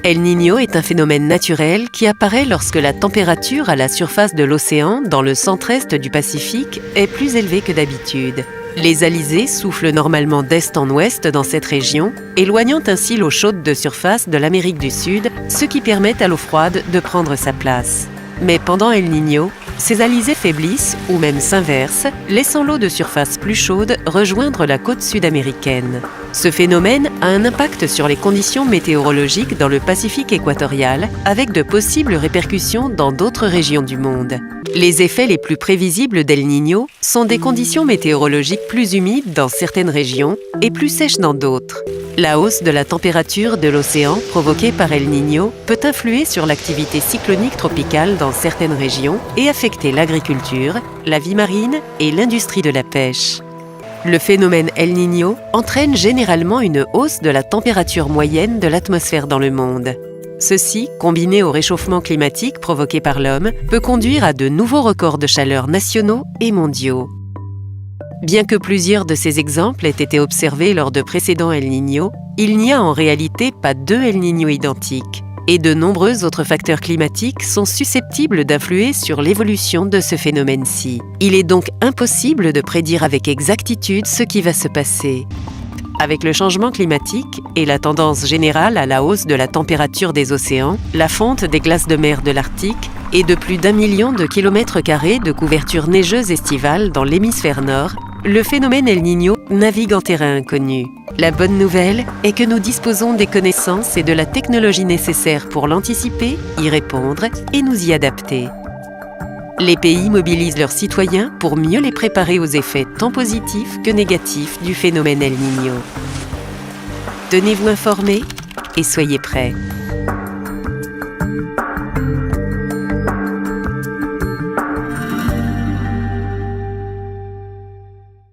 El Niño est un phénomène naturel qui apparaît lorsque la température à la surface de l'océan, dans le centre-est du Pacifique, est plus élevée que d'habitude. Les alizés soufflent normalement d'est en ouest dans cette région, éloignant ainsi l'eau chaude de surface de l'Amérique du Sud, ce qui permet à l'eau froide de prendre sa place. Mais pendant El Niño, ces alizés faiblissent ou même s'inversent, laissant l'eau de surface plus chaude rejoindre la côte sud-américaine. Ce phénomène a un impact sur les conditions météorologiques dans le Pacifique équatorial, avec de possibles répercussions dans d'autres régions du monde. Les effets les plus prévisibles d'El Niño sont des conditions météorologiques plus humides dans certaines régions et plus sèches dans d'autres. La hausse de la température de l'océan provoquée par El Niño peut influer sur l'activité cyclonique tropicale dans certaines régions et affecter l'agriculture, la vie marine et l'industrie de la pêche. Le phénomène El Niño entraîne généralement une hausse de la température moyenne de l'atmosphère dans le monde. Ceci, combiné au réchauffement climatique provoqué par l'homme, peut conduire à de nouveaux records de chaleur nationaux et mondiaux. Bien que plusieurs de ces exemples aient été observés lors de précédents El Niño, il n'y a en réalité pas deux El Niño identiques, et de nombreux autres facteurs climatiques sont susceptibles d'influer sur l'évolution de ce phénomène-ci. Il est donc impossible de prédire avec exactitude ce qui va se passer. Avec le changement climatique et la tendance générale à la hausse de la température des océans, la fonte des glaces de mer de l'Arctique et de plus d'1 million de kilomètres carrés de couverture neigeuse estivale dans l'hémisphère nord, le phénomène El Niño navigue en terrain inconnu. La bonne nouvelle est que nous disposons des connaissances et de la technologie nécessaires pour l'anticiper, y répondre et nous y adapter. Les pays mobilisent leurs citoyens pour mieux les préparer aux effets tant positifs que négatifs du phénomène El Niño. Tenez-vous informés et soyez prêts.